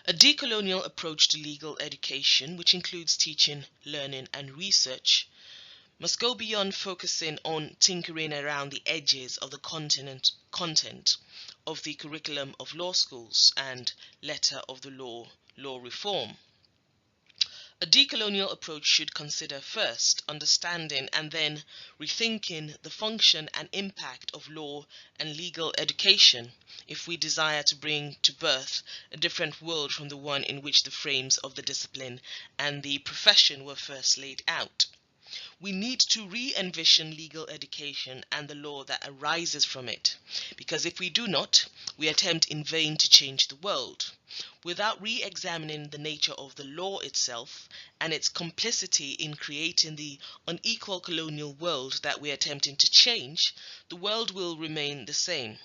A decolonial approach to legal education, which includes teaching, learning, and research, must go beyond focusing on tinkering around the edges of the content of the curriculum of law schools and letter of the law reform. A decolonial approach should consider first understanding and then rethinking the function and impact of law and legal education if we desire to bring to birth a different world from the one in which the frames of the discipline and the profession were first laid out. We need to re-envision legal education and the law that arises from it, because if we do not, we attempt in vain to change the world. Without re-examining the nature of the law itself and its complicity in creating the unequal colonial world that we are attempting to change, the world will remain the same.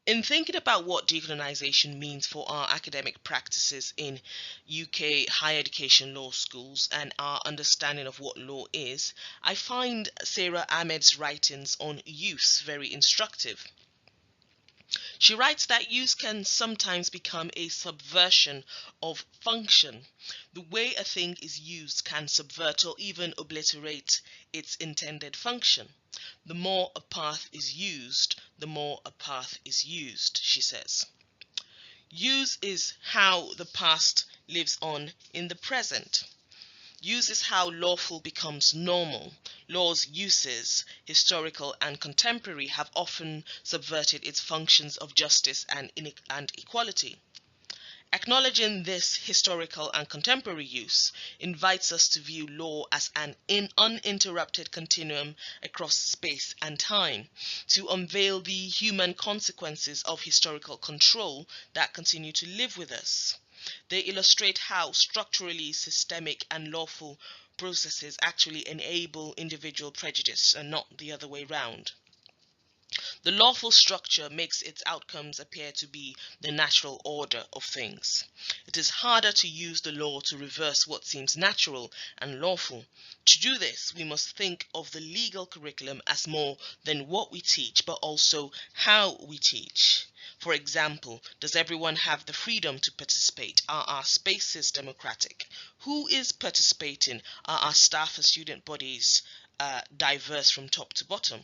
In thinking about what decolonization means for our academic practices in UK higher education law schools and our understanding of what law is, I find Sarah Ahmed's writings on use very instructive. She writes that use can sometimes become a subversion of function. The way a thing is used can subvert or even obliterate its intended function. The more a path is used, the more a path is used, she says. Use is how the past lives on in the present. Use is how lawful becomes normal. Law's uses, historical and contemporary, have often subverted its functions of justice and equality. Acknowledging this historical and contemporary use invites us to view law as an uninterrupted continuum across space and time, to unveil the human consequences of historical control that continue to live with us. They illustrate how structurally systemic and lawful processes actually enable individual prejudice and not the other way round. The lawful structure makes its outcomes appear to be the natural order of things. It is harder to use the law to reverse what seems natural and lawful. To do this, we must think of the legal curriculum as more than what we teach, but also how we teach. For example, does everyone have the freedom to participate? Are our spaces democratic? Who is participating? Are our staff and student bodies diverse from top to bottom?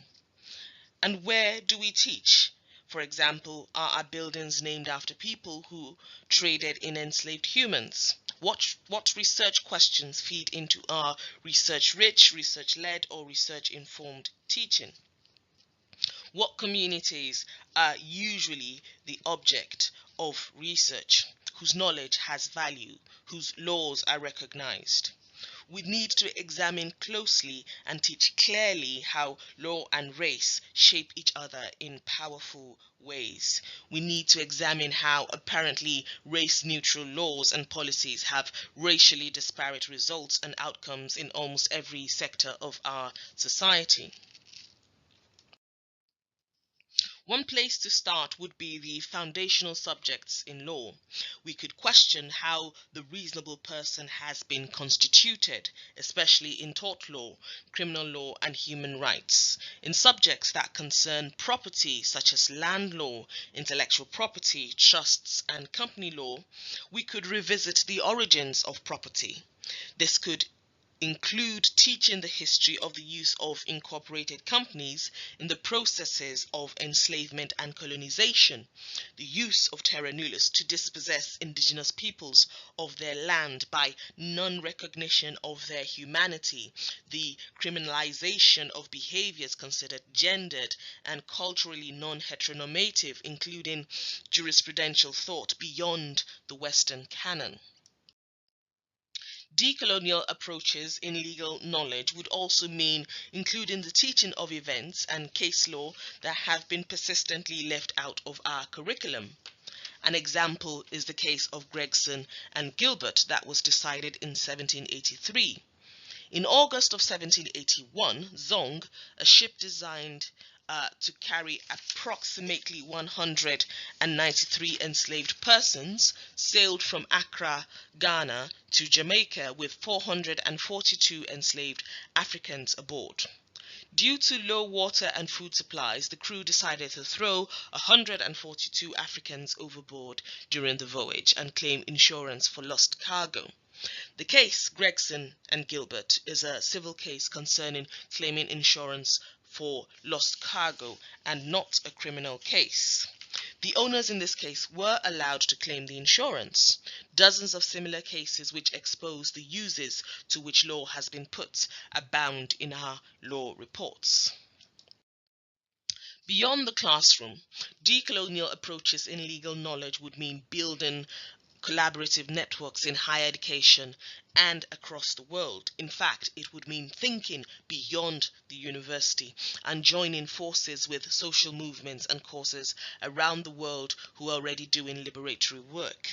And where do we teach? For example, are our buildings named after people who traded in enslaved humans? What research questions feed into our research-rich, research-led, or research-informed teaching? What communities are usually the object of research, whose knowledge has value, whose laws are recognized? We need to examine closely and teach clearly how law and race shape each other in powerful ways. We need to examine how apparently race-neutral laws and policies have racially disparate results and outcomes in almost every sector of our society. One place to start would be the foundational subjects in law. We could question how the reasonable person has been constituted, especially in tort law, criminal law, and human rights. In subjects that concern property, such as land law, intellectual property, trusts, and company law, we could revisit the origins of property. This could include teaching the history of the use of incorporated companies in the processes of enslavement and colonization, the use of terra nullius to dispossess indigenous peoples of their land by non-recognition of their humanity, the criminalization of behaviors considered gendered and culturally non-heteronormative, including jurisprudential thought beyond the Western canon. Decolonial approaches in legal knowledge would also mean including the teaching of events and case law that have been persistently left out of our curriculum. An example is the case of Gregson and Gilbert that was decided in 1783. In August of 1781, Zong, a ship designed to carry approximately 193 enslaved persons, sailed from Accra, Ghana to Jamaica with 442 enslaved Africans aboard. Due to low water and food supplies, the crew decided to throw 142 Africans overboard during the voyage and claim insurance for lost cargo. The case, Gregson and Gilbert, is a civil case concerning claiming insurance for lost cargo and not a criminal case. The owners in this case were allowed to claim the insurance. Dozens of similar cases which expose the uses to which law has been put abound in our law reports. Beyond the classroom, decolonial approaches in legal knowledge would mean building collaborative networks in higher education and across the world. In fact, it would mean thinking beyond the university and joining forces with social movements and causes around the world who are already doing liberatory work.